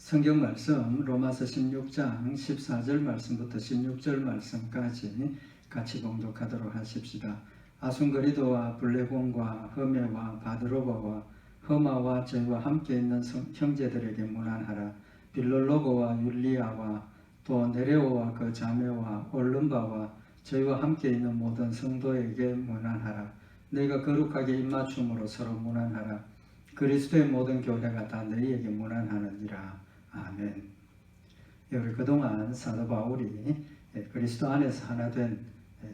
성경 말씀 로마서 16장 14절 말씀부터 16절 말씀까지 같이 봉독하도록 하십시다. 아순그리도와 블레곤과 허메와 바드로바와 허마와 저희와 함께 있는 형제들에게 문안하라. 빌롤로고와 율리아와 또 네레오와 그 자매와 올름바와 저희와 함께 있는 모든 성도에게 문안하라. 너희가 거룩하게 입맞춤으로 서로 문안하라. 그리스도의 모든 교회가 다 너희에게 문안하느니라. 아멘. 우리 그동안 사도 바울이 그리스도 안에서 하나 된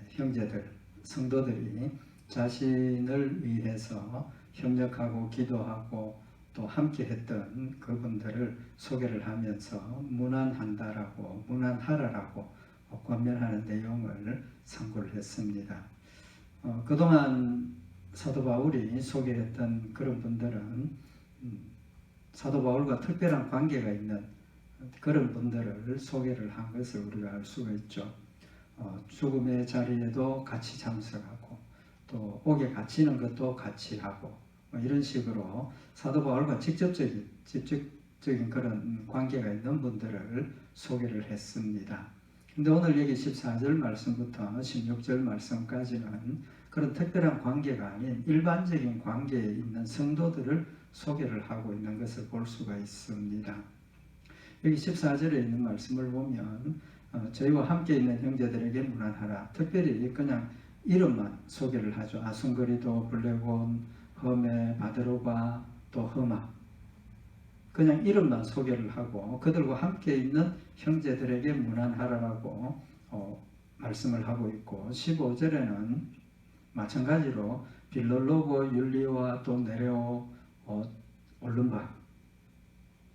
형제들, 성도들이 자신을 위해서 협력하고 기도하고 또 함께 했던 그분들을 소개를 하면서 문안한다라고, 문안하라라고 권면하는 내용을 참고를 했습니다. 그동안 사도 바울이 소개했던 그런 분들은 사도 바울과 특별한 관계가 있는 그런 분들을 소개를 한 것을 우리가 알 수가 있죠. 죽음의 자리에도 같이 참석하고 또 옥에 갇히는 것도 같이 하고 이런 식으로 사도 바울과 직접적인 그런 관계가 있는 분들을 소개를 했습니다. 근데 오늘 여기 14절 말씀부터 16절 말씀까지는 그런 특별한 관계가 아닌 일반적인 관계에 있는 성도들을 소개를 하고 있는 것을 볼 수가 있습니다. 여기 14절에 있는 말씀을 보면 저희와 함께 있는 형제들에게 문안하라. 특별히 그냥 이름만 소개를 하죠. 아순그리도, 블레곤, 허메, 바드로바, 또 허마. 그냥 이름만 소개를 하고 그들과 함께 있는 형제들에게 문안하라라고 말씀을 하고 있고 15절에는 마찬가지로 빌롤로고, 율리와 또 네레오, 올름바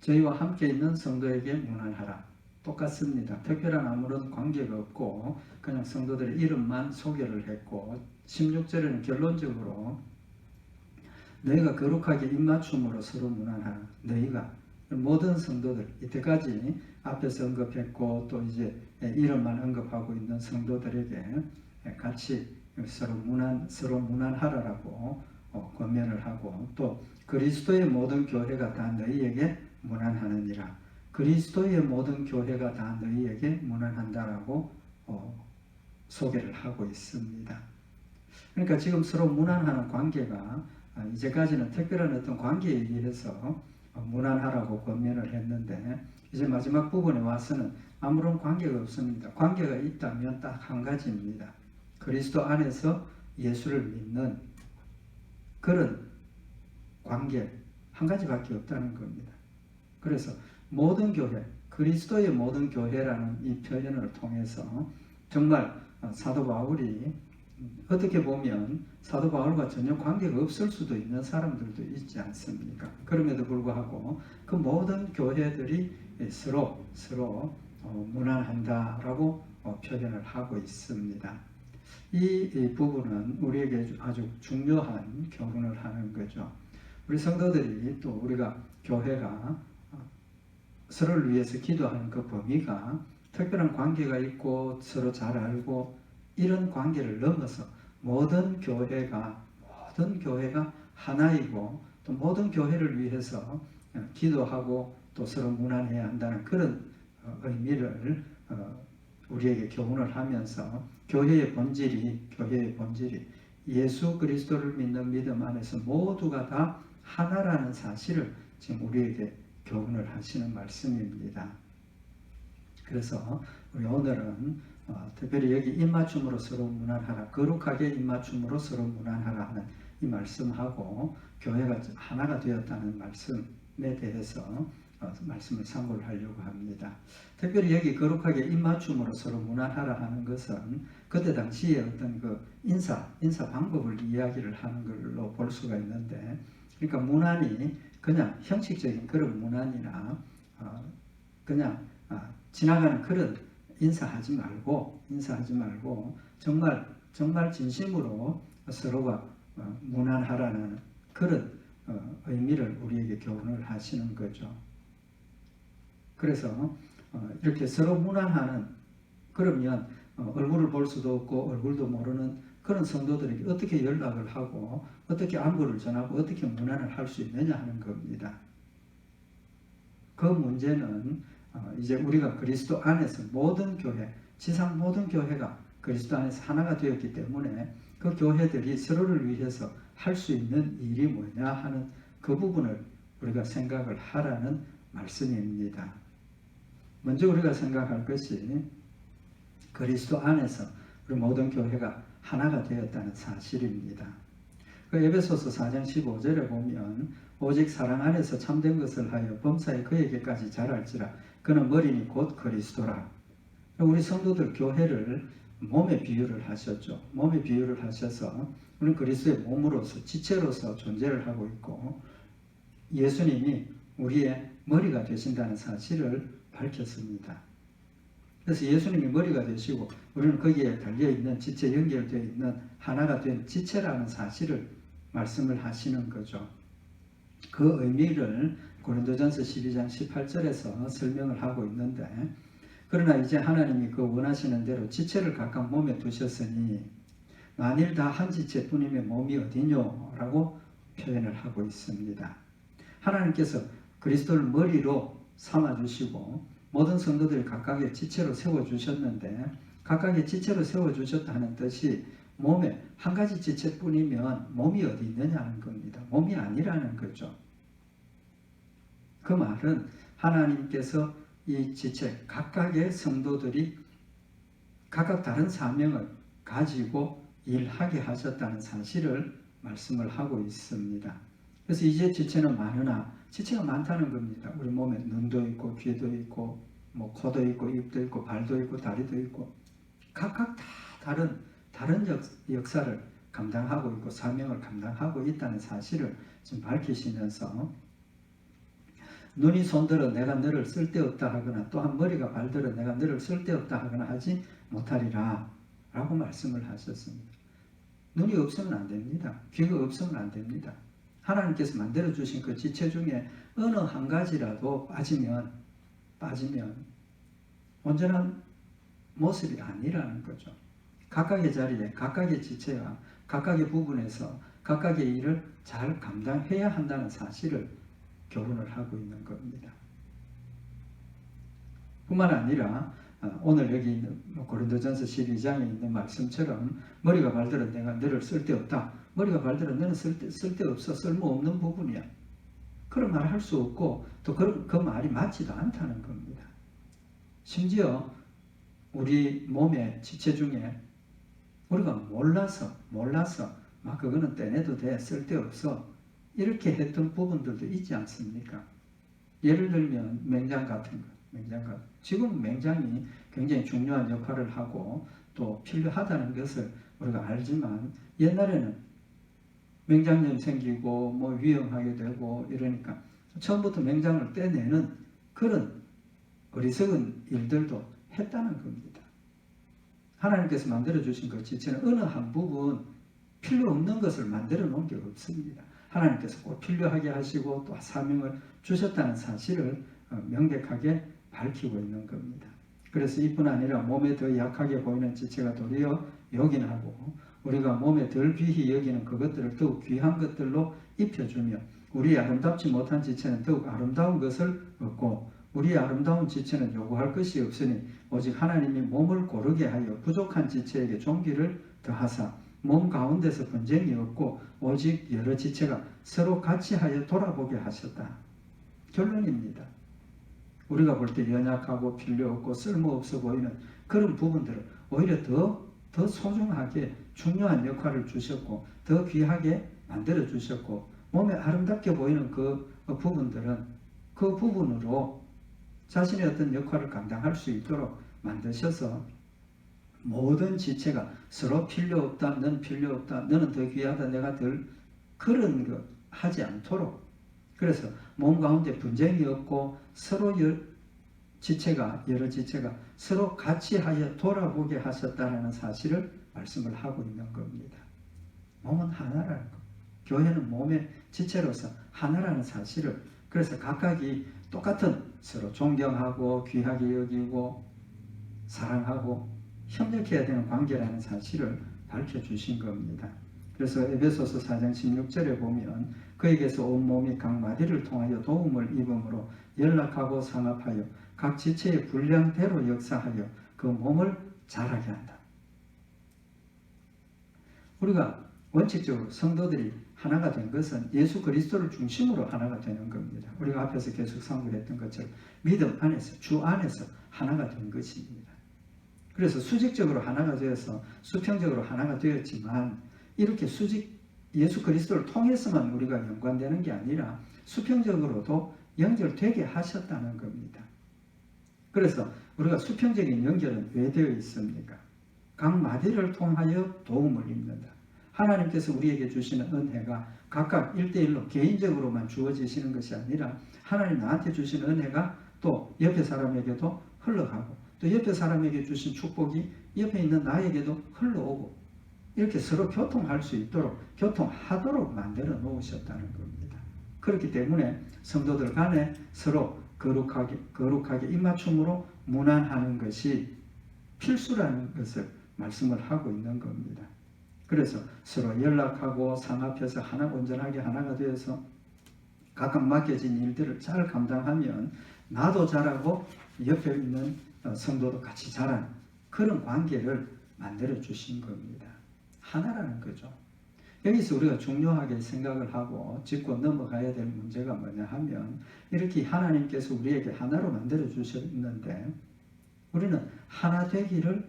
저희와 함께 있는 성도에게 문안하라. 똑같습니다. 특별한 아무런 관계가 없고 그냥 성도들의 이름만 소개를 했고 16절에는 결론적으로 너희가 거룩하게 입맞춤으로 서로 문안하라. 너희가 모든 성도들 이때까지 앞에서 언급했고 또 이제 이름만 언급하고 있는 성도들에게 같이 서로 문안하라라고 권면을 하고 또 그리스도의 모든 교회가 다 너희에게 문안하느니라. 그리스도의 모든 교회가 다 너희에게 문안한다라고 소개를 하고 있습니다. 그러니까 지금 서로 문안하는 관계가 이제까지는 특별한 어떤 관계에 의해서 문안하라고 권면을 했는데 이제 마지막 부분에 와서는 아무런 관계가 없습니다. 관계가 있다면 딱 한 가지입니다. 그리스도 안에서 예수를 믿는 그런 관계 한 가지밖에 없다는 겁니다. 그래서 모든 교회, 그리스도의 모든 교회라는 이 표현을 통해서 정말 사도 바울이 어떻게 보면 사도 바울과 전혀 관계가 없을 수도 있는 사람들도 있지 않습니까? 그럼에도 불구하고 그 모든 교회들이 서로 문안한다라고 표현을 하고 있습니다. 이 부분은 우리에게 아주 중요한 교훈을 하는 거죠. 우리 성도들이 또 우리가 교회가 서로를 위해서 기도하는 그 범위가 특별한 관계가 있고 서로 잘 알고 이런 관계를 넘어서 모든 교회가 하나이고 또 모든 교회를 위해서 기도하고 또 서로 문안해야 한다는 그런 의미를 우리에게 교훈을 하면서 교회의 본질이 예수 그리스도를 믿는 믿음 안에서 모두가 다 하나라는 사실을 지금 우리에게 교훈을 하시는 말씀입니다. 그래서 우리 오늘은 특별히 여기 입맞춤으로 서로 문안하라, 거룩하게 입맞춤으로 서로 문안하라 하는 이 말씀하고 교회가 하나가 되었다는 말씀에 대해서 말씀을 참고를 하려고 합니다. 특별히 여기 거룩하게 입맞춤으로 서로 문안하라 하는 것은 그때 당시에 어떤 그 인사 방법을 이야기를 하는 걸로 볼 수가 있는데, 그러니까 문안이 그냥 형식적인 그런 문안이나 그냥 지나가는 그런 인사하지 말고 정말 진심으로 서로가 문안하라는 그런 의미를 우리에게 교훈을 하시는 거죠. 그래서 이렇게 서로 문안하는, 그러면 얼굴을 볼 수도 없고 얼굴도 모르는 그런 성도들에게 어떻게 연락을 하고 어떻게 안부를 전하고 어떻게 문안을 할 수 있느냐 하는 겁니다. 그 문제는 이제 우리가 그리스도 안에서 모든 교회, 지상 모든 교회가 그리스도 안에서 하나가 되었기 때문에 그 교회들이 서로를 위해서 할 수 있는 일이 뭐냐 하는 그 부분을 우리가 생각을 하라는 말씀입니다. 먼저 우리가 생각할 것이 그리스도 안에서 우리 모든 교회가 하나가 되었다는 사실입니다. 그 에베소서 4장 15절에 보면 오직 사랑 안에서 참된 것을 하여 범사에 그에게까지 자랄지라 그는 머리니 곧 그리스도라. 우리 성도들 교회를 몸에 비유를 하셨죠. 몸에 비유를 하셔서 우리는 그리스도의 몸으로서 지체로서 존재를 하고 있고 예수님이 우리의 머리가 되신다는 사실을 밝혔습니다. 그래서 예수님이 머리가 되시고 우리는 거기에 달려있는 지체 연결되어 있는 하나가 된 지체라는 사실을 말씀을 하시는 거죠. 그 의미를 고린도전서 12장 18절에서 설명을 하고 있는데 그러나 이제 하나님이 그 원하시는 대로 지체를 각각 몸에 두셨으니 만일 다 한 지체뿐이면 몸이 어디뇨? 라고 표현을 하고 있습니다. 하나님께서 그리스도를 머리로 삼아주시고 모든 성도들이 각각의 지체로 세워주셨는데 각각의 지체로 세워주셨다는 뜻이 몸에 한 가지 지체뿐이면 몸이 어디 있느냐는 겁니다. 몸이 아니라는 거죠. 그 말은 하나님께서 이 지체 각각의 성도들이 각각 다른 사명을 가지고 일하게 하셨다는 사실을 말씀을 하고 있습니다. 그래서 이제 지체는 많으나 지체가 많다는 겁니다. 우리 몸에 눈도 있고 귀도 있고 뭐 코도 있고 입도 있고 발도 있고 다리도 있고 각각 다 다른 역사를 감당하고 있고 사명을 감당하고 있다는 사실을 지금 밝히시면서 눈이 손들어 내가 너를 쓸데없다 하거나 또한 머리가 발들어 내가 너를 쓸데없다 하거나 하지 못하리라 라고 말씀을 하셨습니다. 눈이 없으면 안 됩니다. 귀가 없으면 안 됩니다. 하나님께서 만들어주신 그 지체 중에 어느 한 가지라도 빠지면 온전한 모습이 아니라는 거죠. 각각의 자리에 각각의 지체와 각각의 부분에서 각각의 일을 잘 감당해야 한다는 사실을 교훈을 하고 있는 겁니다. 뿐만 아니라 오늘 여기 있는 고린도전서 12장에 있는 말씀처럼 머리가 발들어 내가 너를 쓸데없다. 머리가 발들어 너는 쓸데없어. 쓸모없는 부분이야. 그런 말을 할 수 없고 또 그 말이 맞지도 않다는 겁니다. 심지어 우리 몸의 지체 중에 우리가 몰라서 막 그거는 떼내도 돼. 쓸데없어. 이렇게 했던 부분들도 있지 않습니까? 예를 들면 맹장 같은 거. 지금 맹장이 굉장히 중요한 역할을 하고 또 필요하다는 것을 우리가 알지만 옛날에는 맹장염 생기고 뭐 위험하게 되고 이러니까 처음부터 맹장을 떼내는 그런 어리석은 일들도 했다는 겁니다. 하나님께서 만들어주신 그 지체는 어느 한 부분 필요 없는 것을 만들어 놓은 게 없습니다. 하나님께서 꼭 필요하게 하시고 또 사명을 주셨다는 사실을 명백하게 밝히고 있는 겁니다. 그래서 이뿐 아니라 몸에 더 약하게 보이는 지체가 도리어 요긴하고 우리가 몸에 덜 귀히 여기는 그것들을 더욱 귀한 것들로 입혀주며 우리의 아름답지 못한 지체는 더욱 아름다운 것을 얻고 우리의 아름다운 지체는 요구할 것이 없으니 오직 하나님이 몸을 고르게 하여 부족한 지체에게 존귀를 더하사 몸 가운데서 분쟁이 없고 오직 여러 지체가 서로 같이 하여 돌아보게 하셨다. 결론입니다. 우리가 볼 때 연약하고 필요 없고 쓸모없어 보이는 그런 부분들을 오히려 더 소중하게 중요한 역할을 주셨고 더 귀하게 만들어 주셨고 몸에 아름답게 보이는 그 부분들은 그 부분으로 자신의 어떤 역할을 감당할 수 있도록 만드셔서 모든 지체가 서로 필요 없다, 넌 필요 없다, 너는 더 귀하다, 내가 덜 그런 거 하지 않도록 그래서 몸 가운데 분쟁이 없고 서로 여러 지체가 서로 같이 하여 돌아보게 하셨다는 사실을 말씀을 하고 있는 겁니다. 몸은 하나라는 것. 교회는 몸의 지체로서 하나라는 사실을 그래서 각각이 똑같은 서로 존경하고 귀하게 여기고 사랑하고 협력해야 되는 관계라는 사실을 밝혀주신 겁니다. 그래서 에베소서 4장 16절에 보면 그에게서 온몸이 각 마디를 통하여 도움을 입음으로 연락하고 상합하여 각 지체의 분량대로 역사하여 그 몸을 자라게 한다. 우리가 원칙적으로 성도들이 하나가 된 것은 예수 그리스도를 중심으로 하나가 되는 겁니다. 우리가 앞에서 계속 상고했던 것처럼 믿음 안에서, 주 안에서 하나가 된 것입니다. 그래서 수직적으로 하나가 되어서 수평적으로 하나가 되었지만 이렇게 예수 그리스도를 통해서만 우리가 연관되는 게 아니라 수평적으로도 연결되게 하셨다는 겁니다. 그래서 우리가 수평적인 연결은 왜 되어 있습니까? 각 마디를 통하여 도움을 입는다. 하나님께서 우리에게 주시는 은혜가 각각 1대1로 개인적으로만 주어지시는 것이 아니라 하나님 나한테 주신 은혜가 또 옆에 사람에게도 흘러가고 또 옆에 사람에게 주신 축복이 옆에 있는 나에게도 흘러오고 이렇게 서로 교통할 수 있도록 교통하도록 만들어 놓으셨다는 겁니다. 그렇기 때문에 성도들 간에 서로 거룩하게 입맞춤으로 문안하는 것이 필수라는 것을 말씀을 하고 있는 겁니다. 그래서 서로 연락하고 상합해서 하나 온전하게 하나가 되어서 각각 맡겨진 일들을 잘 감당하면 나도 잘하고 옆에 있는 성도도 같이 자라는 그런 관계를 만들어 주신 겁니다. 하나라는 거죠. 여기서 우리가 중요하게 생각을 하고 짚고 넘어가야 될 문제가 뭐냐 하면 이렇게 하나님께서 우리에게 하나로 만들어 주셨는데 우리는 하나 되기를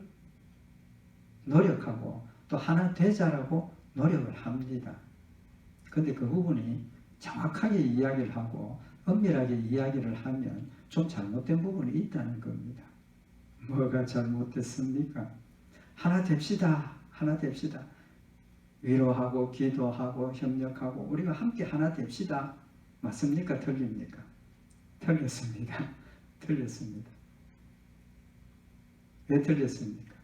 노력하고 또 하나 되자라고 노력을 합니다. 그런데 그 부분이 정확하게 이야기를 하고 엄밀하게 이야기를 하면 좀 잘못된 부분이 있다는 겁니다. 뭐가 잘못됐습니까? 하나 됩시다. 하나 됩시다. 위로하고 기도하고 협력하고 우리가 함께 하나 됩시다. 맞습니까? 틀립니까? 틀렸습니다. 틀렸습니다. 왜 틀렸습니까?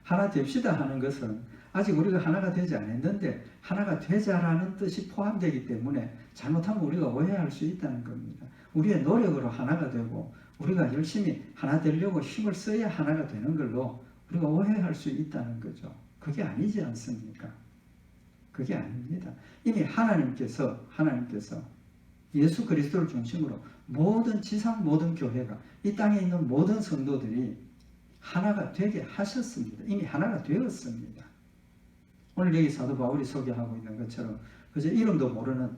하나 됩시다 하는 것은 아직 우리가 하나가 되지 않았는데 하나가 되자라는 뜻이 포함되기 때문에 잘못하면 우리가 오해할 수 있다는 겁니다. 우리의 노력으로 하나가 되고 우리가 열심히 하나 되려고 힘을 써야 하나가 되는 걸로 우리가 오해할 수 있다는 거죠. 그게 아니지 않습니까? 그게 아닙니다. 이미 하나님께서 예수 그리스도를 중심으로 모든 지상 모든 교회가 이 땅에 있는 모든 성도들이 하나가 되게 하셨습니다. 이미 하나가 되었습니다. 오늘 여기 사도 바울이 소개하고 있는 것처럼 그저 이름도 모르는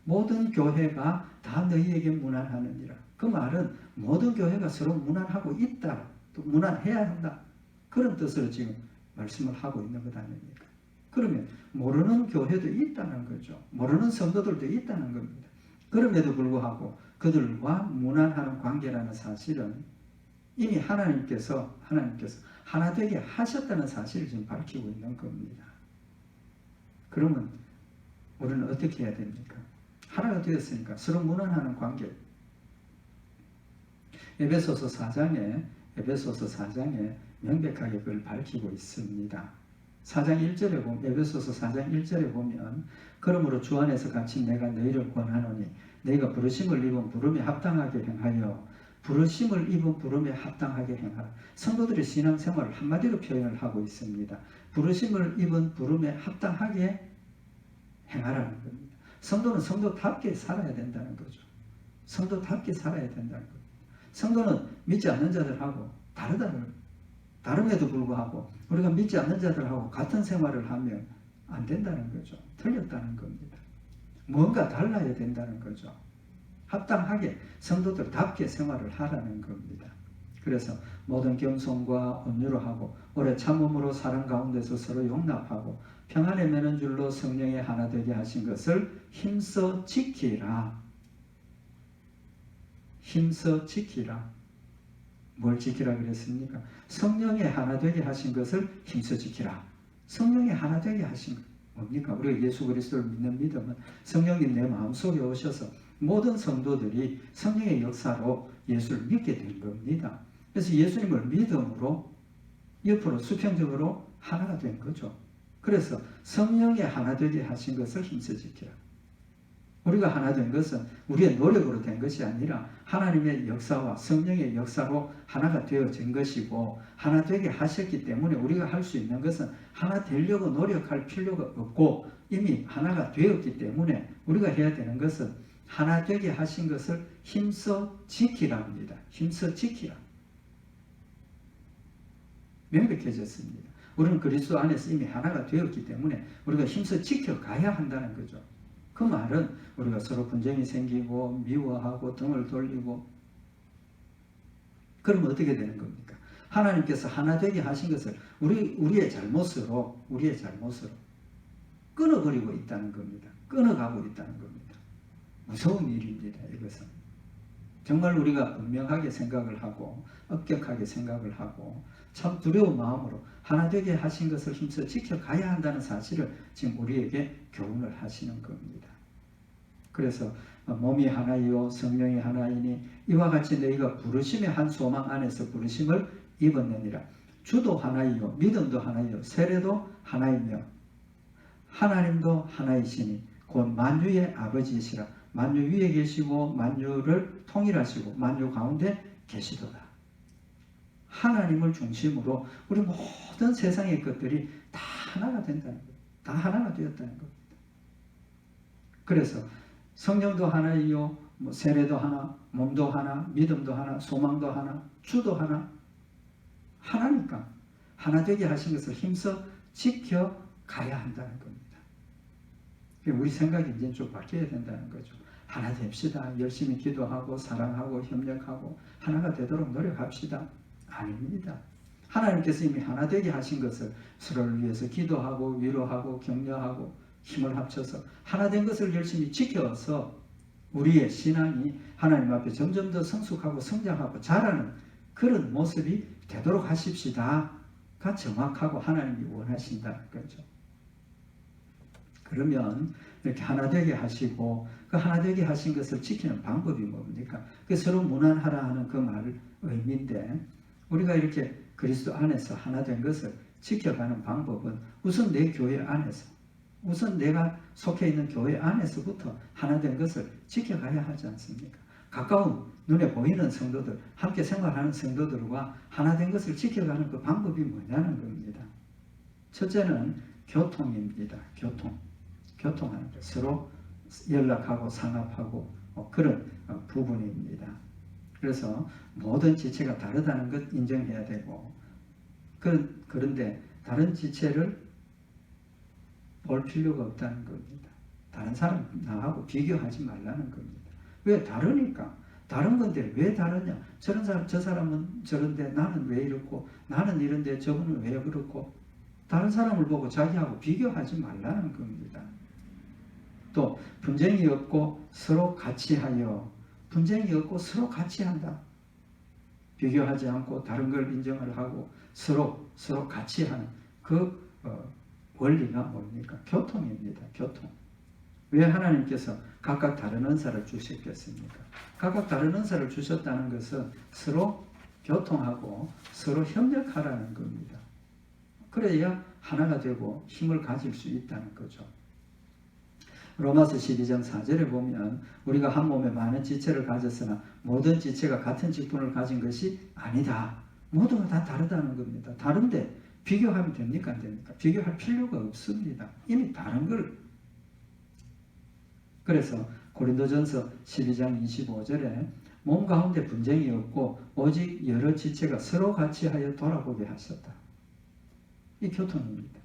모든 교회가 다 너희에게 문안하느니라. 그 말은 모든 교회가 서로 문안하고 있다. 또 문안해야 한다. 그런 뜻으로 지금 말씀을 하고 있는 것 아닙니까? 그러면 모르는 교회도 있다는 거죠. 모르는 성도들도 있다는 겁니다. 그럼에도 불구하고 그들과 문안하는 관계라는 사실은 이미 하나님께서 하나 되게 하셨다는 사실을 지금 밝히고 있는 겁니다. 그러면 우리는 어떻게 해야 됩니까? 하나가 되었으니까 서로 문안하는 관계. 에베소서 4장에 명백하게 그걸 밝히고 있습니다. 4장 1절에 보면 에베소서 4장 1절에 보면 그러므로 주 안에서 갇힌 내가 너희를 권하노니 너희가 부르심을 입은 부름에 합당하게 행하여 부르심을 입은 부름에 합당하게 행하라. 성도들의 신앙생활을 한마디로 표현을 하고 있습니다. 부르심을 입은 부름에 합당하게 행하라는 겁니다. 성도는 성도답게 살아야 된다는 거죠. 성도답게 살아야 된다는 겁니다. 성도는 믿지 않는 자들하고 다름에도 불구하고 우리가 믿지 않는 자들하고 같은 생활을 하면 안 된다는 거죠. 틀렸다는 겁니다. 뭔가 달라야 된다는 거죠. 합당하게 성도들답게 생활을 하라는 겁니다. 그래서 모든 겸손과 온유로 하고 오래 참음으로 사랑 가운데서 서로 용납하고 평안에 매는 줄로 성령의 하나 되게 하신 것을 힘써 지키라. 힘써 지키라. 뭘 지키라 그랬습니까? 성령의 하나 되게 하신 것을 힘써 지키라. 성령의 하나 되게 하신 것 뭡니까? 우리가 예수 그리스도를 믿는 믿음은 성령님 내 마음속에 오셔서 모든 성도들이 성령의 역사로 예수를 믿게 된 겁니다. 그래서 예수님을 믿음으로 옆으로 수평적으로 하나가 된 거죠. 그래서 성령의 하나 되게 하신 것을 힘써 지키라. 우리가 하나 된 것은 우리의 노력으로 된 것이 아니라 하나님의 역사와 성령의 역사로 하나가 되어진 것이고 하나 되게 하셨기 때문에 우리가 할 수 있는 것은 하나 되려고 노력할 필요가 없고 이미 하나가 되었기 때문에 우리가 해야 되는 것은 하나 되게 하신 것을 힘써 지키라 합니다. 힘써 지키라. 명백해졌습니다. 우리는 그리스도 안에서 이미 하나가 되었기 때문에 우리가 힘써 지켜가야 한다는 거죠. 그 말은 우리가 서로 분쟁이 생기고 미워하고 등을 돌리고 그러면 어떻게 되는 겁니까? 하나님께서 하나 되게 하신 것을 우리의 잘못으로 끊어버리고 있다는 겁니다. 끊어가고 있다는 겁니다. 무서운 일입니다. 이것은. 정말 우리가 분명하게 생각을 하고 엄격하게 생각을 하고 참 두려운 마음으로 하나 되게 하신 것을 힘써 지켜가야 한다는 사실을 지금 우리에게 교훈을 하시는 겁니다. 그래서 몸이 하나이요 성령이 하나이니 이와 같이 너희가 부르심의 한 소망 안에서 부르심을 입었느니라. 주도 하나이요 믿음도 하나이요 세례도 하나이며 하나님도 하나이시니 곧 만유의 아버지이시라. 만유 위에 계시고 만유를 통일하시고 만유 가운데 계시도다. 하나님을 중심으로 우리 모든 세상의 것들이 다 하나가 된다는 것, 다 하나가 되었다는 겁니다. 그래서 성령도 하나이요, 세례도 하나, 몸도 하나, 믿음도 하나, 소망도 하나, 주도 하나, 하나니까 하나 되게 하신 것을 힘써 지켜가야 한다는 겁니다. 우리 생각이 이제 좀 바뀌어야 된다는 거죠. 하나 됩시다. 열심히 기도하고 사랑하고 협력하고 하나가 되도록 노력합시다. 아닙니다. 하나님께서 이미 하나 되게 하신 것을 서로를 위해서 기도하고 위로하고 격려하고 힘을 합쳐서 하나 된 것을 열심히 지켜서 우리의 신앙이 하나님 앞에 점점 더 성숙하고 성장하고 자라는 그런 모습이 되도록 하십시다가 정확하고 하나님이 원하신다는 거죠. 그러면 이렇게 하나 되게 하시고 그 하나 되게 하신 것을 지키는 방법이 뭡니까? 그 서로 무난하라 하는 그 말 의미인데 우리가 이렇게 그리스도 안에서 하나 된 것을 지켜가는 방법은 우선 내 교회 안에서 우선 내가 속해 있는 교회 안에서부터 하나 된 것을 지켜가야 하지 않습니까? 가까운 눈에 보이는 성도들, 함께 생활하는 성도들과 하나 된 것을 지켜가는 그 방법이 뭐냐는 겁니다. 첫째는 교통입니다. 교통하는 것. 서로 연락하고 상합하고 그런 부분입니다. 그래서 모든 지체가 다르다는 것 인정해야 되고 그런데 다른 지체를 볼 필요가 없다는 겁니다. 다른 사람 나하고 비교하지 말라는 겁니다. 왜? 다르니까. 다른 건데 왜 다르냐? 저런 사람, 저 사람은 저런데 나는 왜 이렇고 나는 이런데 저분은 왜 그렇고 다른 사람을 보고 자기하고 비교하지 말라는 겁니다. 또 분쟁이 없고 서로 같이 하여 분쟁이 없고 서로 같이 한다. 비교하지 않고 다른 걸 인정을 하고 서로 같이 하는 그 원리가 뭡니까? 교통입니다. 교통. 왜 하나님께서 각각 다른 은사를 주셨겠습니까? 각각 다른 은사를 주셨다는 것은 서로 교통하고 서로 협력하라는 겁니다. 그래야 하나가 되고 힘을 가질 수 있다는 거죠. 로마서 12장 4절에 보면 우리가 한 몸에 많은 지체를 가졌으나 모든 지체가 같은 직분을 가진 것이 아니다. 모두가 다 다르다는 겁니다. 다른데 비교하면 됩니까? 안 됩니까? 비교할 필요가 없습니다. 이미 다른 걸. 그래서 고린도전서 12장 25절에 몸 가운데 분쟁이 없고 오직 여러 지체가 서로 같이 하여 돌아보게 하셨다. 이 교통입니다.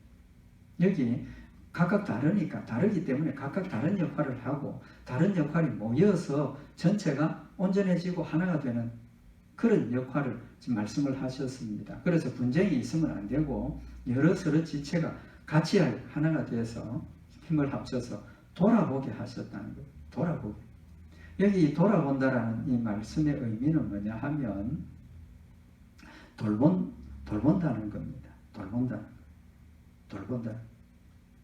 여기 각각 다르니까 다르기 때문에 각각 다른 역할을 하고 다른 역할이 모여서 전체가 온전해지고 하나가 되는 그런 역할을 지금 말씀을 하셨습니다. 그래서 분쟁이 있으면 안 되고 여러 서로 지체가 같이 하나가 돼서 힘을 합쳐서 돌아보게 하셨다는 거예요. 돌아보게. 여기 돌아본다라는 이 말씀의 의미는 뭐냐 하면 돌본다는 겁니다. 돌본다.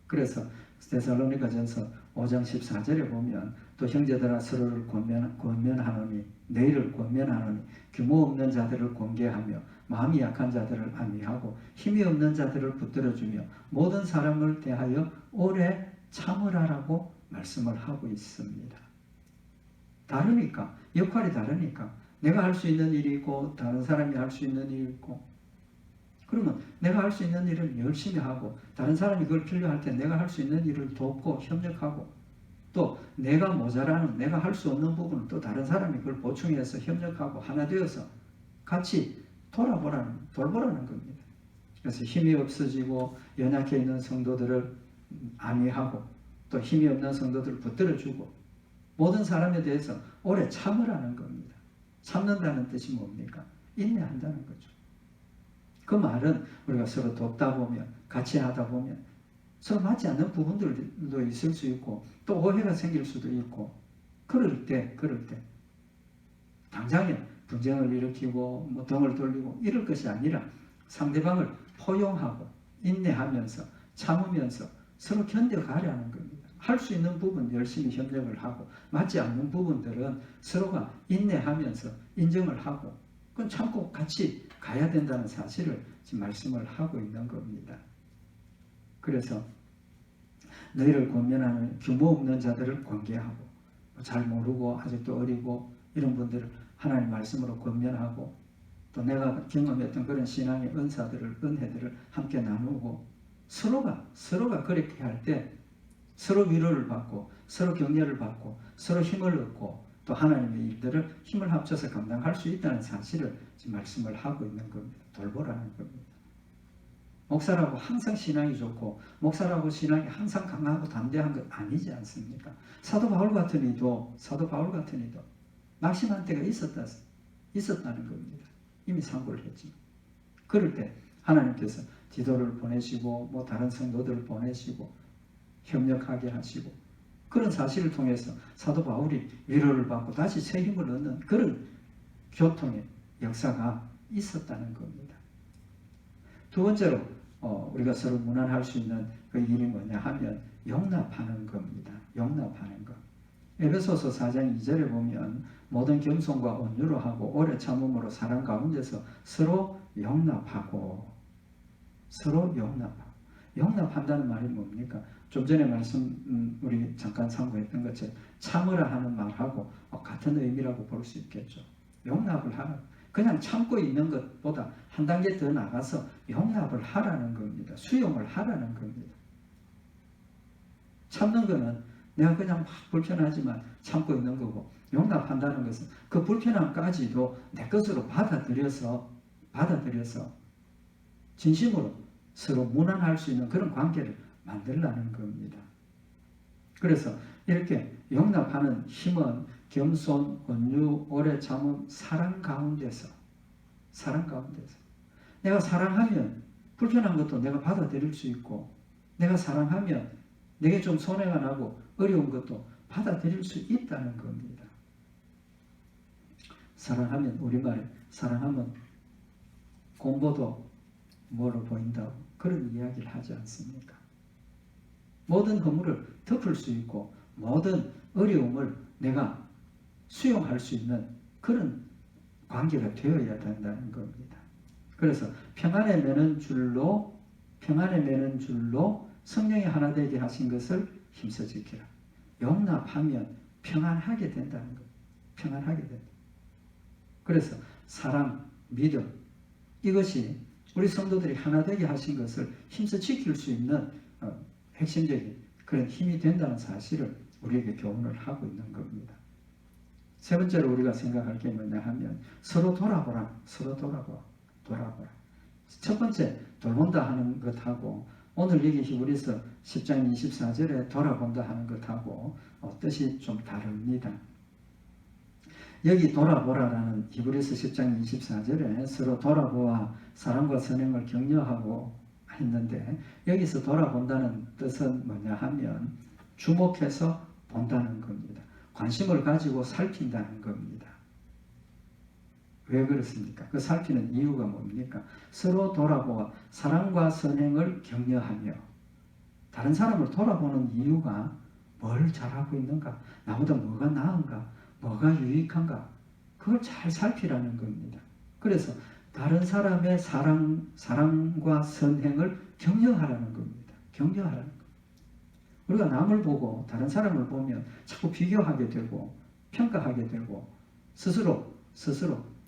그래서 데살로니가전서 5장 14절에 보면 또 형제들아 서로를 권면하노니 너희를 권면하노니 규모 없는 자들을 공개하며 마음이 약한 자들을 안위하고 힘이 없는 자들을 붙들어주며 모든 사람을 대하여 오래 참으라라고 말씀을 하고 있습니다. 다르니까 역할이 다르니까 내가 할 수 있는 일이 있고 다른 사람이 할 수 있는 일이 있고 그러면 내가 할 수 있는 일을 열심히 하고 다른 사람이 그걸 필요할 때 내가 할 수 있는 일을 돕고 협력하고 또 내가 모자라는, 내가 할 수 없는 부분은 또 다른 사람이 그걸 보충해서 협력하고 하나 되어서 같이 돌보라는 겁니다. 그래서 힘이 없어지고 연약해 있는 성도들을 안위하고 또 힘이 없는 성도들을 붙들어주고 모든 사람에 대해서 오래 참으라는 겁니다. 참는다는 뜻이 뭡니까? 인내한다는 거죠. 그 말은 우리가 서로 돕다 보면, 같이 하다 보면 서로 맞지 않는 부분들도 있을 수 있고 또 오해가 생길 수도 있고 그럴 때 당장에 분쟁을 일으키고 뭐 등을 돌리고 이럴 것이 아니라 상대방을 포용하고 인내하면서 참으면서 서로 견뎌가려는 겁니다. 할 수 있는 부분 열심히 협력을 하고 맞지 않는 부분들은 서로가 인내하면서 인정을 하고 그건 참고 같이 가야 된다는 사실을 지금 말씀을 하고 있는 겁니다. 그래서 너희를 권면하는 규모 없는 자들을 관계하고 잘 모르고 아직도 어리고 이런 분들을 하나님 말씀으로 권면하고 또 내가 경험했던 그런 신앙의 은혜들을 함께 나누고 서로가 그렇게 할 때 서로 위로를 받고 서로 격려를 받고 서로 힘을 얻고 또 하나님의 일들을 힘을 합쳐서 감당할 수 있다는 사실을 지금 말씀을 하고 있는 겁니다. 돌보라는 겁니다. 목사라고 항상 신앙이 좋고 목사라고 신앙이 항상 강하고 담대한 것 아니지 않습니까? 사도 바울 같은 이도 낙심한 때가 있었다는 겁니다. 이미 상고를 했지. 그럴 때 하나님께서 디도를 보내시고 뭐 다른 성도들을 보내시고 협력하게 하시고 그런 사실을 통해서 사도 바울이 위로를 받고 다시 새 힘을 얻는 그런 교통의 역사가 있었다는 겁니다. 두 번째로 우리가 서로 무난할 수 있는 그 일이 뭐냐 하면 용납하는 겁니다. 용납하는 것. 에베소서 4장 2절에 보면 모든 겸손과 온유로 하고 오래 참음으로 사랑 가운데서 서로 용납하고 용납한다는 말이 뭡니까? 좀 전에 말씀 우리 잠깐 참고했던 것처럼 참으라 하는 말하고 같은 의미라고 볼 수 있겠죠. 용납을 하라. 그냥 참고 있는 것보다 한 단계 더 나가서 용납을 하라는 겁니다. 수용을 하라는 겁니다. 참는 거는 내가 그냥 막 불편하지만 참고 있는 거고 용납한다는 것은 그 불편함까지도 내 것으로 받아들여서 진심으로 서로 무난할 수 있는 그런 관계를 만들라는 겁니다. 그래서 이렇게 용납하는 힘은 겸손, 온유, 오래 참음, 사랑 가운데서 내가 사랑하면 불편한 것도 내가 받아들일 수 있고 내가 사랑하면 내게 좀 손해가 나고 어려운 것도 받아들일 수 있다는 겁니다. 사랑하면 우리말에 사랑하면 공보도 뭐로 보인다고 그런 이야기를 하지 않습니까? 모든 허물을 덮을 수 있고 모든 어려움을 내가 수용할 수 있는 그런 관계가 되어야 된다는 겁니다. 그래서 평안에 매는 줄로 성령이 하나 되게 하신 것을 힘써 지키라. 용납하면 평안하게 된다는 겁니다. 평안하게 된다. 그래서 사랑, 믿음 이것이 우리 성도들이 하나 되게 하신 것을 힘써 지킬 수 있는 핵심적인 그런 힘이 된다는 사실을 우리에게 교훈을 하고 있는 겁니다. 세 번째로 우리가 생각할 게 뭐냐 하면 서로 돌아보라. 첫 번째 돌본다 하는 것하고 오늘 여기 히브리서 10장 24절에 돌아본다 하는 것하고 뜻이 좀 다릅니다. 여기 돌아보라라는 히브리서 10장 24절에 서로 돌아보아 사랑과 선행을 격려하고 했는데 여기서 돌아본다는 뜻은 뭐냐 하면 주목해서 본다는 겁니다. 관심을 가지고 살핀다는 겁니다. 왜 그렇습니까? 그 살피는 이유가 뭡니까? 서로 돌아보아 사랑과 선행을 격려하며 다른 사람을 돌아보는 이유가 뭘 잘하고 있는가? 나보다 뭐가 나은가? 뭐가 유익한가? 그걸 잘 살피라는 겁니다. 그래서 다른 사람의 사랑과 선행을 격려하라는 겁니다. 격려하라는 겁니다. 우리가 남을 보고 다른 사람을 보면 자꾸 비교하게 되고 평가하게 되고 스스로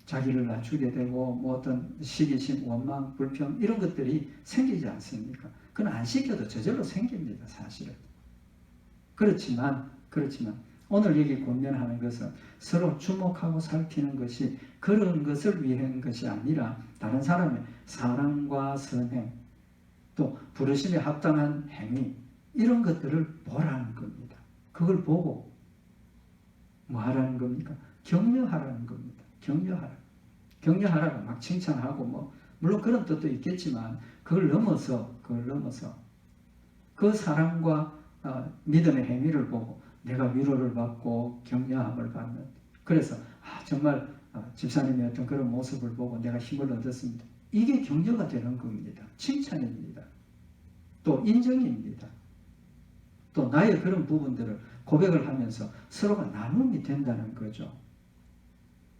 자기를 낮추게 되고 뭐 어떤 시기심, 원망, 불평 이런 것들이 생기지 않습니까? 그건 안 시켜도 저절로 생깁니다. 사실은. 그렇지만 그렇지만 오늘 여기 권면하는 것은 서로 주목하고 살피는 것이 그런 것을 위한 것이 아니라 다른 사람의 사랑과 선행, 또 부르심에 합당한 행위, 이런 것들을 보라는 겁니다. 그걸 보고 뭐 하라는 겁니까? 격려하라는 겁니다. 격려하라고 막 칭찬하고 뭐 물론 그런 뜻도 있겠지만 그걸 넘어서 그 사랑과 믿음의 행위를 보고 내가 위로를 받고 격려함을 받는, 그래서 정말 집사님의 어떤 그런 모습을 보고 내가 힘을 얻었습니다. 이게 격려가 되는 겁니다. 칭찬입니다. 또 인정입니다. 또 나의 그런 부분들을 고백을 하면서 서로가 나눔이 된다는 거죠.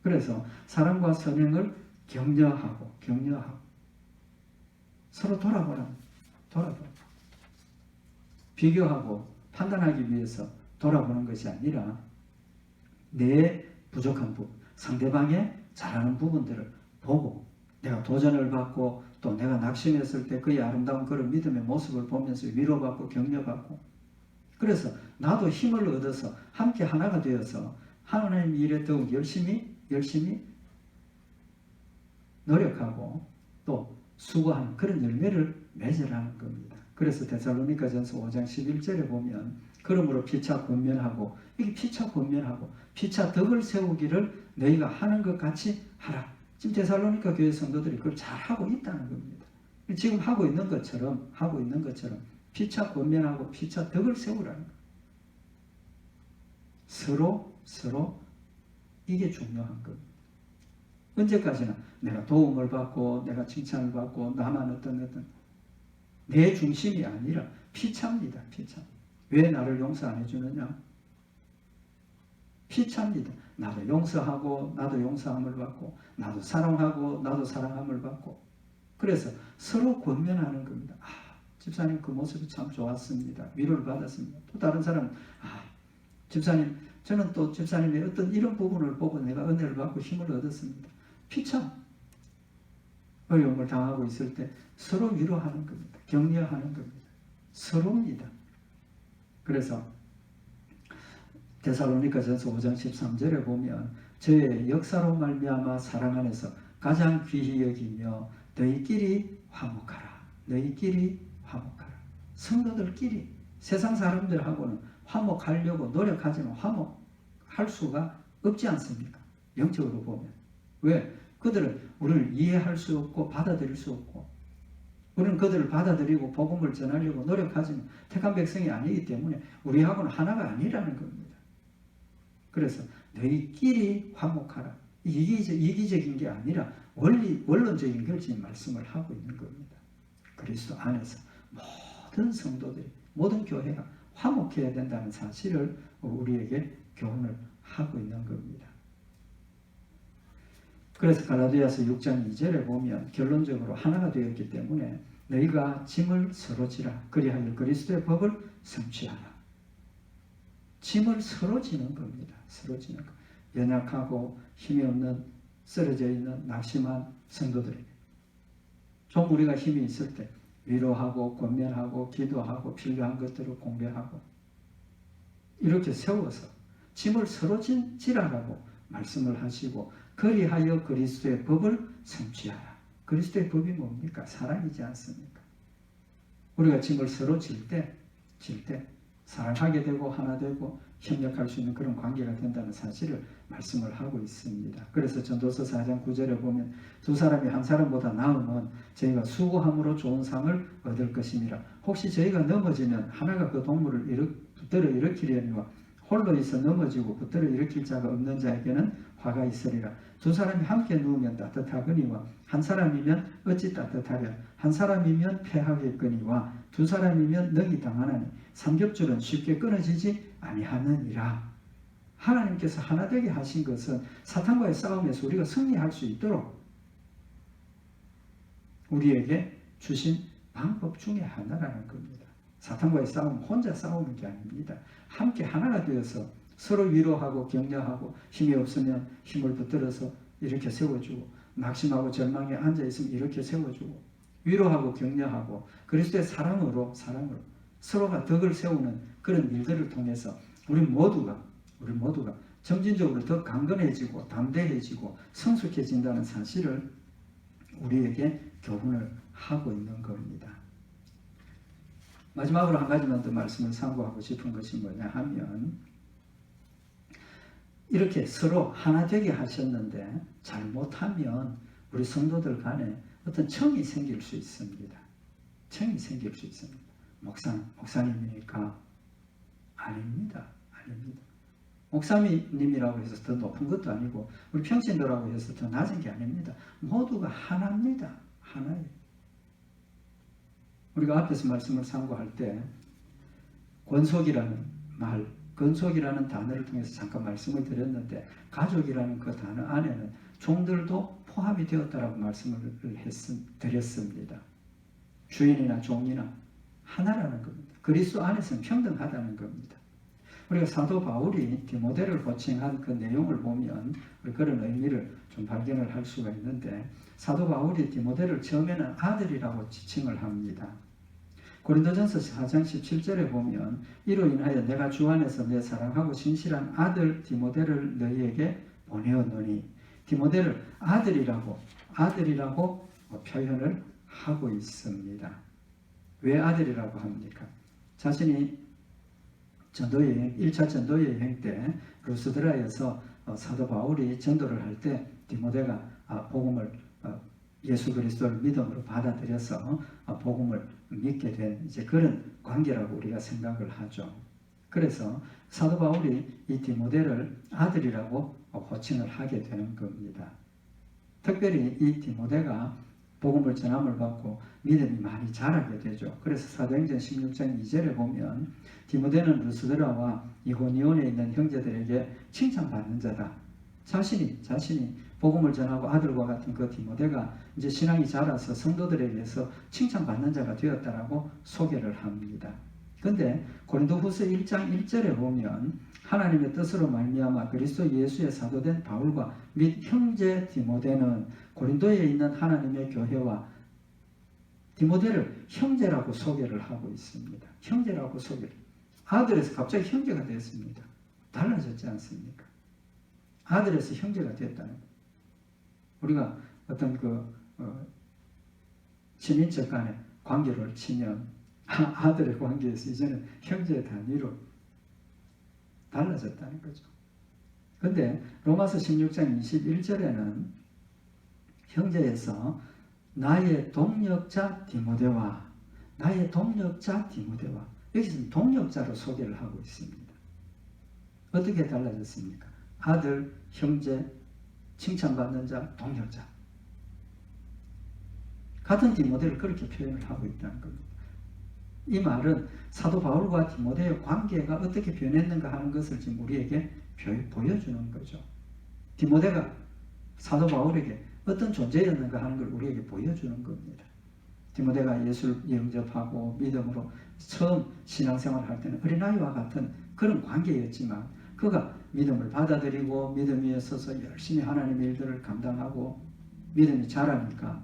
그래서 사랑과 선행을 격려하고 서로 돌아보라. 비교하고 판단하기 위해서 돌아보는 것이 아니라 내 부족한 부분, 상대방의 잘하는 부분들을 보고 내가 도전을 받고 또 내가 낙심했을 때 그의 아름다운 그런 믿음의 모습을 보면서 위로받고 격려받고, 그래서 나도 힘을 얻어서 함께 하나가 되어서 하나님 일에 더욱 열심히 노력하고 또 수고하는 그런 열매를 맺으라는 겁니다. 그래서 데살로니가전서 5장 11절에 보면 그러므로 피차 권면하고, 이게 피차 권면하고 피차 덕을 세우기를 너희가 하는 것 같이 하라. 지금 데살로니가 교회 성도들이 그걸 잘하고 있다는 겁니다. 지금 하고 있는 것처럼 피차 권면하고 피차 덕을 세우라는 거예요. 서로 이게 중요한 겁니다. 언제까지나 내가 도움을 받고 내가 칭찬을 받고 나만 어떤 내 중심이 아니라 피차입니다. 피차. 왜 나를 용서 안 해주느냐? 피차입니다. 나도 용서하고 나도 용서함을 받고 나도 사랑하고 나도 사랑함을 받고, 그래서 서로 권면하는 겁니다. 집사님 그 모습이 참 좋았습니다. 위로를 받았습니다. 또 다른 사람은 집사님 저는 또 집사님의 어떤 이런 부분을 보고 내가 은혜를 받고 힘을 얻었습니다. 피차. 어려움을 당하고 있을 때 서로 위로하는 겁니다. 격려하는 겁니다. 서로입니다. 그래서 데살로니가전서 5장 13절에 보면 저의 역사로 말미암아 사랑 안에서 가장 귀히 여기며 너희끼리 화목하라. 성도들끼리, 세상 사람들하고는 화목하려고 노력하지만 화목할 수가 없지 않습니까? 영적으로 보면. 왜? 그들은 우리를 이해할 수 없고 받아들일 수 없고, 우리는 그들을 받아들이고 복음을 전하려고 노력하지만 택한 백성이 아니기 때문에 우리하고는 하나가 아니라는 겁니다. 그래서 너희끼리 화목하라. 이기적인 게 아니라 원론적인 걸 지금 말씀을 하고 있는 겁니다. 그리스도 안에서 모든 성도들이, 모든 교회가 화목해야 된다는 사실을 우리에게 교훈을 하고 있는 겁니다. 그래서 갈라디아서 6장 2절에 보면 결론적으로 하나가 되었기 때문에 너희가 짐을 서로 지라. 그리하여 그리스도의 법을 성취하라. 짐을 서로 지는 겁니다. 연약하고 힘이 없는, 쓰러져 있는 낙심한 성도들에게 좀 우리가 힘이 있을 때 위로하고 권면하고 기도하고 필요한 것들을 공개하고 이렇게 세워서 짐을 서로 지라라고 말씀을 하시고, 그리하여 그리스도의 법을 성취하라. 그리스도의 법이 뭡니까? 사랑이지 않습니까? 우리가 짐을 서로 질 때 사랑하게 되고 하나 되고 협력할 수 있는 그런 관계가 된다는 사실을 말씀을 하고 있습니다. 그래서 전도서 4장 9절에 보면 두 사람이 한 사람보다 나으면 저희가 수고함으로 좋은 상을 얻을 것이니라. 혹시 저희가 넘어지면 하나가 그 동물을 붙들어 일으키려니와 홀로 있어 넘어지고 붙들어 일으킬 자가 없는 자에게는 화가 있으리라. 두 사람이 함께 누우면 따뜻하거니와 한 사람이면 어찌 따뜻하랴. 한 사람이면 패하겠거니와 두 사람이면 능히 당하나니 삼겹줄은 쉽게 끊어지지 아니하느니라. 하나님께서 하나 되게 하신 것은 사탄과의 싸움에서 우리가 승리할 수 있도록 우리에게 주신 방법 중에 하나라는 겁니다. 사탄과의 싸움 혼자 싸우는 게 아닙니다. 함께 하나가 되어서 서로 위로하고 격려하고, 힘이 없으면 힘을 붙들어서 이렇게 세워주고, 낙심하고 절망에 앉아있으면 이렇게 세워주고, 위로하고 격려하고 그리스도의 사랑으로 서로가 덕을 세우는 그런 일들을 통해서 우리 모두가 점진적으로 더 강건해지고 담대해지고 성숙해진다는 사실을 우리에게 교훈을 하고 있는 겁니다. 마지막으로 한 가지만 더 말씀을 상고하고 싶은 것이 뭐냐 하면, 이렇게 서로 하나 되게 하셨는데 잘못하면 우리 성도들 간에 어떤 청이 생길 수 있습니다. 청이 생길 수 있습니다. 목사님이니까 아닙니다. 목사님이라고 해서 더 높은 것도 아니고 우리 평신도라고 해서 더 낮은 게 아닙니다. 모두가 하나입니다. 하나예요. 우리가 앞에서 말씀을 상고할 때 건속이라는 단어를 통해서 잠깐 말씀을 드렸는데, 가족이라는 그 단어 안에는 종들도 포함이 되었다라고 말씀을 드렸습니다. 주인이나 종이나 하나라는 겁니다. 그리스도 안에서는 평등하다는 겁니다. 우리가 사도 바울이 디모데를 호칭한 그 내용을 보면 그런 의미를 좀 발견을 할 수가 있는데, 사도 바울이 디모데를 처음에는 아들이라고 지칭을 합니다. 고린도전서 4장 17절에 보면, 이로 인하여 내가 주 안에서 내 사랑하고 신실한 아들 디모데를 너희에게 보내었노니, 디모데를 아들이라고 표현을 하고 있습니다. 왜 아들이라고 합니까? 자신이 1차 전도여행 때 루스드라에서 사도 바울이 전도를 할 때 디모데가 복음을 예수 그리스도를 믿음으로 받아들여서 복음을 믿게 된 이제 그런 관계라고 우리가 생각을 하죠. 그래서 사도 바울이 이 디모데를 아들이라고 호칭을 하게 되는 겁니다. 특별히 이 디모데가 복음을 전함을 받고 믿음이 많이 자라게 되죠. 그래서 사도행전 16장 2절에 보면, 디모데는 루스드라와 이고니온에 있는 형제들에게 칭찬받는 자다. 자신이 복음을 전하고 아들과 같은 그 디모데가 이제 신앙이 자라서 성도들에게서 칭찬받는 자가 되었다라고 소개를 합니다. 그런데 고린도후서 1장 1절에 보면, 하나님의 뜻으로 말미암아 그리스도 예수의 사도된 바울과 및 형제 디모데는 고린도에 있는 하나님의 교회와, 디모데를 형제라고 소개를 하고 있습니다. 형제라고 소개를. 아들에서 갑자기 형제가 되었습니다. 달라졌지 않습니까? 아들에서 형제가 되었다는 것. 우리가 어떤 친인척 간의 관계를 치면 아들의 관계에서 이제는 형제 단위로 달라졌다는 거죠. 그런데 로마서 16장 21절에는 형제에서 나의 동력자 디모데와 여기서는 동력자로 소개를 하고 있습니다. 어떻게 달라졌습니까? 아들, 형제, 칭찬받는 자, 동력자. 같은 디모데를 그렇게 표현을 하고 있다는 겁니다. 이 말은 사도 바울과 디모데의 관계가 어떻게 변했는가 하는 것을 지금 우리에게 보여주는 거죠. 디모데가 사도 바울에게 어떤 존재였는가 하는 걸 우리에게 보여주는 겁니다. 디모데가 예수를 영접하고 믿음으로 처음 신앙생활을 할 때는 어린아이와 같은 그런 관계였지만, 그가 믿음을 받아들이고 믿음 위에 서서 열심히 하나님의 일들을 감당하고 믿음이 자라니까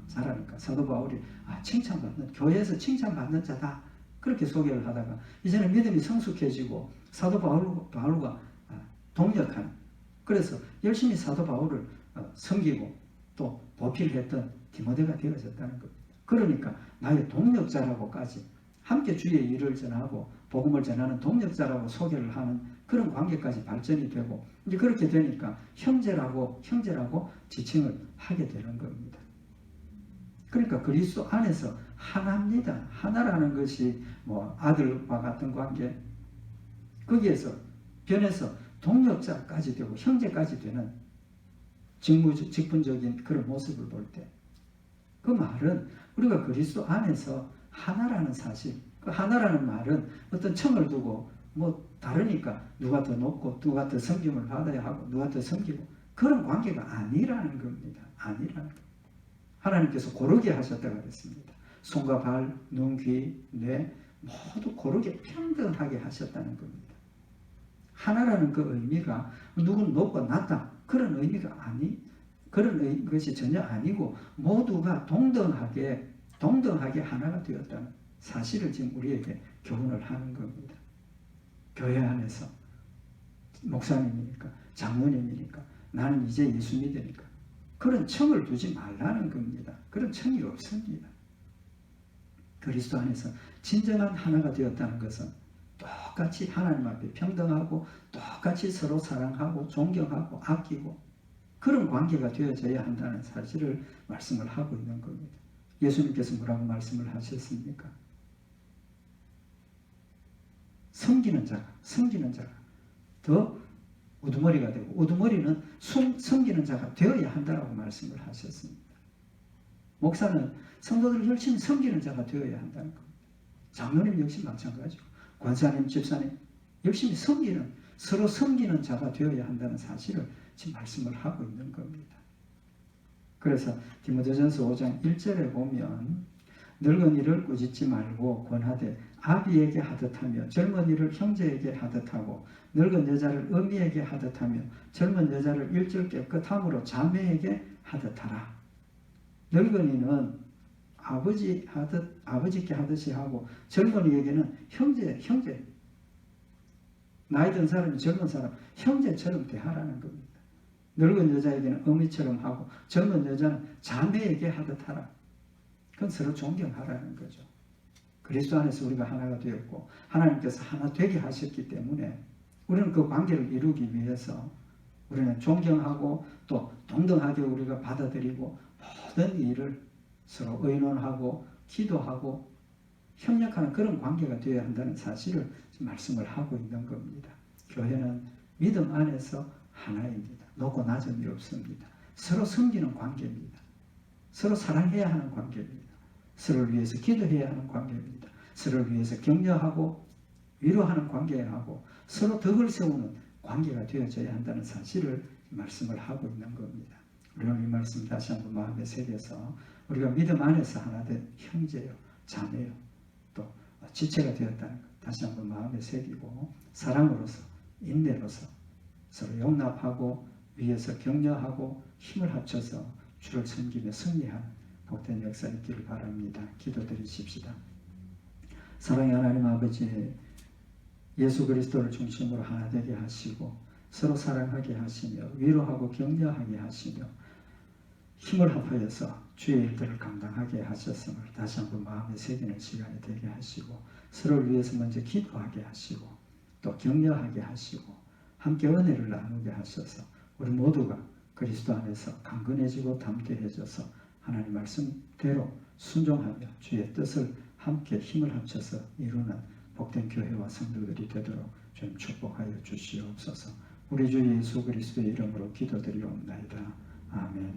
사도 바울이 칭찬받는, 교회에서 칭찬받는 자다, 그렇게 소개를 하다가 이제는 믿음이 성숙해지고 사도 바울과 동력하는, 그래서 열심히 사도 바울을 섬기고 또 보필했던 디모데가 되어졌다는 겁니다. 그러니까 나의 동력자라고까지, 함께 주의 일을 전하고 복음을 전하는 동력자라고 소개를 하는 그런 관계까지 발전이 되고, 이제 그렇게 되니까 형제라고 지칭을 하게 되는 겁니다. 그러니까 그리스도 안에서 하나입니다. 하나라는 것이 아들과 같은 관계, 거기에서 변해서 동력자까지 되고 형제까지 되는 직분적인 그런 모습을 볼 때, 그 말은 우리가 그리스도 안에서 하나라는 사실, 그 하나라는 말은 어떤 층을 두고 다르니까 누가 더 높고 누가 더 섬김을 받아야 하고 누가 더 섬기고, 그런 관계가 아니라는 겁니다. 아니라는 것. 하나님께서 고르게 하셨다고 그랬습니다. 손과 발, 눈, 귀, 뇌 모두 고르게 평등하게 하셨다는 겁니다. 하나라는 그 의미가 누구는 높고 낮다 그런 의미가 그런 것이 전혀 아니고, 모두가 동등하게 하나가 되었다는 사실을 지금 우리에게 교훈을 하는 겁니다. 교회 안에서 목사님이니까, 장로님이니까, 나는 이제 예수 믿으니까. 그런 청을 두지 말라는 겁니다. 그런 청이 없습니다. 그리스도 안에서 진정한 하나가 되었다는 것은 똑같이 하나님 앞에 평등하고 똑같이 서로 사랑하고 존경하고 아끼고 그런 관계가 되어져야 한다는 사실을 말씀을 하고 있는 겁니다. 예수님께서 뭐라고 말씀을 하셨습니까? 섬기는 자가 더 우두머리가 되고 우두머리는 섬기는 자가 되어야 한다고 말씀을 하셨습니다. 목사는 성도들을 열심히 섬기는 자가 되어야 한다는 겁니다. 장로님 역시 마찬가지고 권사님, 집사님 열심히 섬기는, 서로 섬기는 자가 되어야 한다는 사실을 지금 말씀을 하고 있는 겁니다. 그래서 디모데전서 5장 1절에 보면 늙은이를 꾸짖지 말고 권하되 아비에게 하듯하며 젊은이를 형제에게 하듯하고 늙은 여자를 어미에게 하듯하며 젊은 여자를 일절 깨끗함으로 자매에게 하듯하라. 늙은이는 아버지께 하듯이 하고 젊은이에게는 형제 나이 든 사람이 젊은 사람 형제처럼 대하라는 겁니다. 늙은 여자에게는 어미처럼 하고 젊은 여자는 자매에게 하듯 하라. 그건 서로 존경하라는 거죠. 그리스도 안에서 우리가 하나가 되었고 하나님께서 하나 되게 하셨기 때문에 우리는 그 관계를 이루기 위해서 우리는 존경하고 또 동등하게 우리가 받아들이고 모든 일을 서로 의논하고 기도하고 협력하는 그런 관계가 되어야 한다는 사실을 말씀을 하고 있는 겁니다. 교회는 믿음 안에서 하나입니다. 높고 낮음이 없습니다. 서로 섬기는 관계입니다. 서로 사랑해야 하는 관계입니다. 서로를 위해서 기도해야 하는 관계입니다. 서로를 위해서 격려하고 위로하는 관계하고 서로 덕을 세우는 관계가 되어져야 한다는 사실을 말씀을 하고 있는 겁니다. 우리는 이 말씀 다시 한번 마음에 새겨서 우리가 믿음 안에서 하나 된 형제요, 자매요, 또 지체가 되었다는 것 다시 한번 마음에 새기고 사랑으로서, 인내로서 서로 용납하고 위에서 격려하고 힘을 합쳐서 주를 섬기며 승리하는 복된 역사 있기를 바랍니다. 기도드리십시다. 사랑의 하나님 아버지, 예수 그리스도를 중심으로 하나 되게 하시고 서로 사랑하게 하시며 위로하고 격려하게 하시며 힘을 합하여서 주의 일들을 감당하게 하셨음을 다시 한번 마음에 새기는 시간이 되게 하시고 서로를 위해서 먼저 기도하게 하시고 또 격려하게 하시고 함께 은혜를 나누게 하셔서 우리 모두가 그리스도 안에서 강건해지고 담대해져서 하나님 말씀대로 순종하며 주의 뜻을 함께 힘을 합쳐서 이루는 복된 교회와 성도들이 되도록 좀 축복하여 주시옵소서. 우리 주 예수 그리스도의 이름으로 기도드리옵나이다. 아멘.